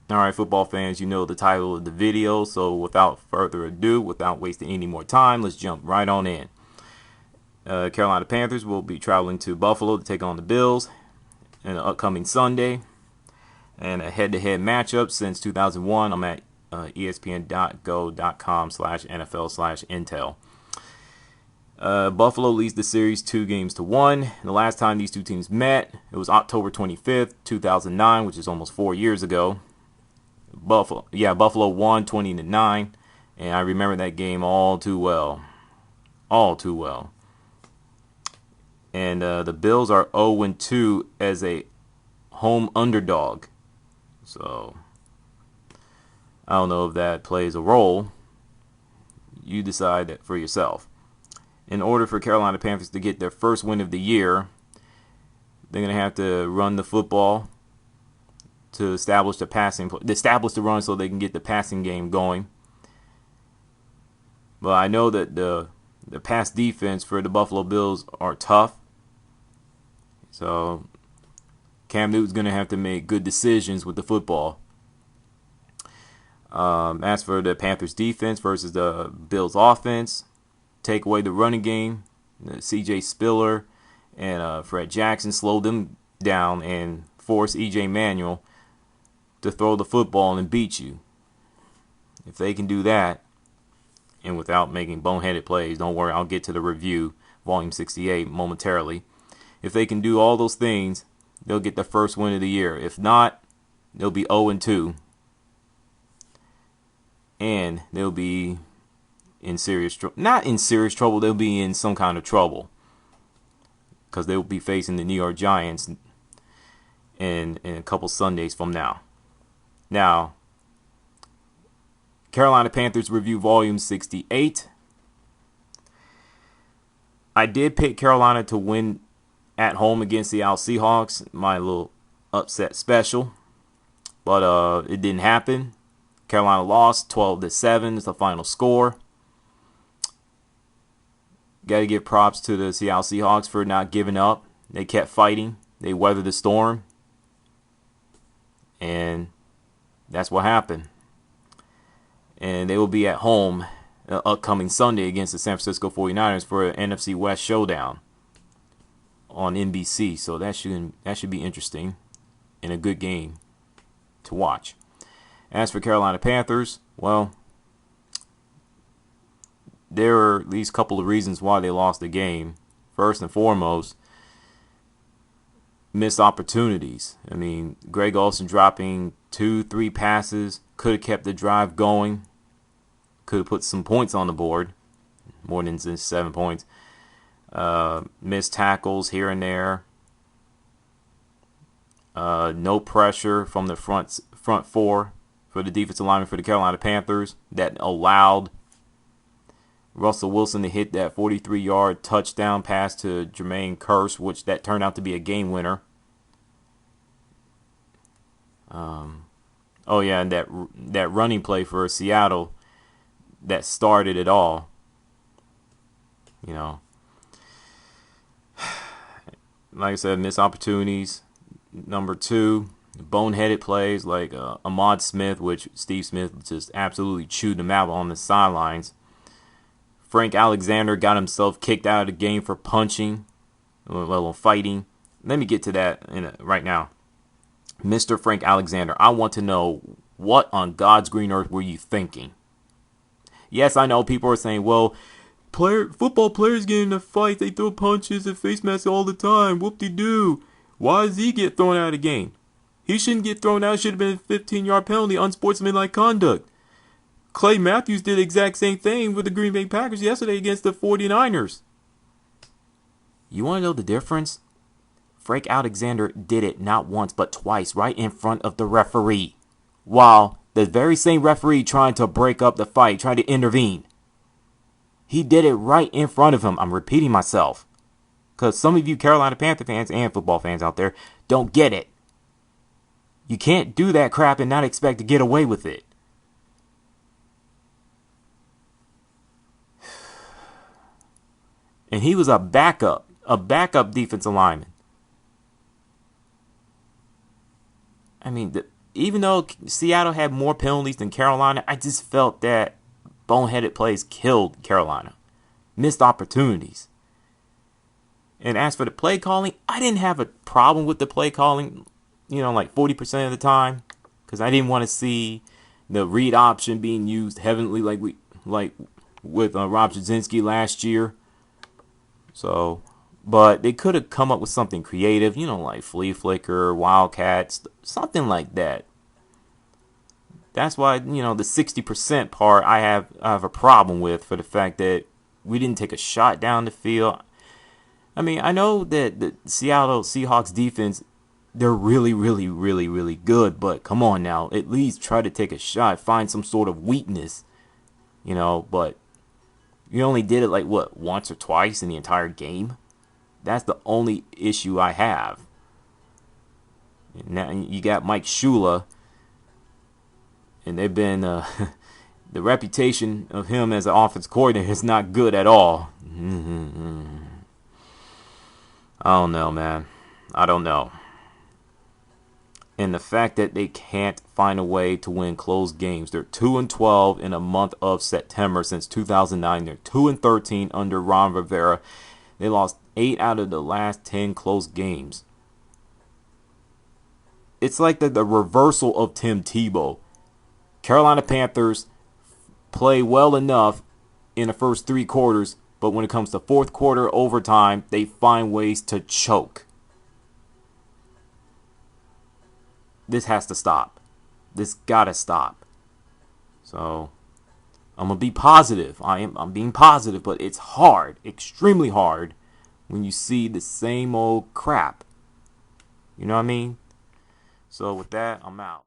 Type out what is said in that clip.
All right, football fans, you know the title of the video, so without further ado, without wasting any more time, let's jump right on in. Carolina Panthers will be traveling to Buffalo to take on the Bills in the upcoming Sunday. And a head-to-head matchup since 2001. I'm at espn.go.com/NFL/intel. Buffalo leads the series 2-1. The last time these two teams met, it was October 25th, 2009, which is almost 4 years ago. Buffalo won 20-9, and I remember that game all too well. All too well. And the Bills are 0-2 as a home underdog. So, I don't know if that plays a role. You decide that for yourself. In order for Carolina Panthers to get their first win of the year, they're going to have to run the football to establish the run so they can get the passing game going. But I know that the pass defense for the Buffalo Bills are tough. So Cam Newton's going to have to make good decisions with the football. As for the Panthers defense versus the Bills offense, take away the running game. C.J. Spiller and Fred Jackson slow them down and force E.J. Manuel to throw the football and beat you. If they can do that, and without making boneheaded plays, don't worry, I'll get to the review, volume 68, momentarily. If they can do all those things, they'll get the first win of the year. If not, they'll be 0-2. And they'll be in serious trouble. Not in serious trouble, they'll be in some kind of trouble. Because they'll be facing the New York Giants in a couple Sundays from now. Now, Carolina Panthers review volume 68. I did pick Carolina to win at home against the Seahawks, my little upset special. But it didn't happen. Carolina lost 12-7 is the final score. Got to give props to the Seattle Seahawks for not giving up. They kept fighting. They weathered the storm. And that's what happened. And they will be at home upcoming Sunday against the San Francisco 49ers for an NFC West showdown on NBC. So that should be interesting and a good game to watch. As for Carolina Panthers, well, there are at least a couple of reasons why they lost the game. First and foremost, missed opportunities. I mean, Greg Olsen dropping 2-3 passes could have kept the drive going. Could have put some points on the board, more than just 7 points. Missed tackles here and there. No pressure from the front four for the defensive lineman for the Carolina Panthers that allowed Russell Wilson to hit that 43-yard touchdown pass to Jermaine Kearse, which that turned out to be a game winner. And that running play for Seattle that started it all. You know, like I said, missed opportunities. Number two, boneheaded plays like Ahmad Smith, which Steve Smith just absolutely chewed him out on the sidelines. Frank Alexander got himself kicked out of the game for punching, let alone fighting. Let me get to that right now. Mr. Frank Alexander, I want to know, what on God's green earth were you thinking? Yes, I know people are saying, well, football players get in a fight, they throw punches and face masks all the time. Whoop-de-doo. Why does he get thrown out of the game? He shouldn't get thrown out. It should have been a 15-yard penalty, unsportsmanlike conduct. Clay Matthews did the exact same thing with the Green Bay Packers yesterday against the 49ers. You want to know the difference? Frank Alexander did it not once but twice right in front of the referee, while the very same referee trying to break up the fight, trying to intervene. He did it right in front of him. I'm repeating myself, because some of you Carolina Panther fans and football fans out there don't get it. You can't do that crap and not expect to get away with it. And he was a backup defensive lineman. I mean, even though Seattle had more penalties than Carolina, I just felt that boneheaded plays killed Carolina. Missed opportunities. And as for the play calling, I didn't have a problem with the play calling, like 40% of the time, because I didn't want to see the read option being used heavily like with Rob Jasinski last year. So, but they could have come up with something creative, like flea flicker, wildcats, something like that. That's why, the 60% part I have a problem with, for the fact that we didn't take a shot down the field. I mean, I know that the Seattle Seahawks defense, they're really, really, really, really good, but come on now, at least try to take a shot, find some sort of weakness, but you only did it once or twice in the entire game? That's the only issue I have. And now you got Mike Shula, and they've been the reputation of him as an offense coordinator is not good at all. I don't know, man. I don't know. And the fact that they can't find a way to win close games. They're 2-12 in a month of September since 2009. They're 2-13 under Ron Rivera. They lost 8 out of the last 10 close games. It's like the reversal of Tim Tebow. Carolina Panthers play well enough in the first 3 quarters, but when it comes to fourth quarter overtime, they find ways to choke. This has to stop. This gotta stop. So I'm gonna be positive. I'm being positive, but it's hard, extremely hard, when you see the same old crap. You know what I mean? So with that, I'm out.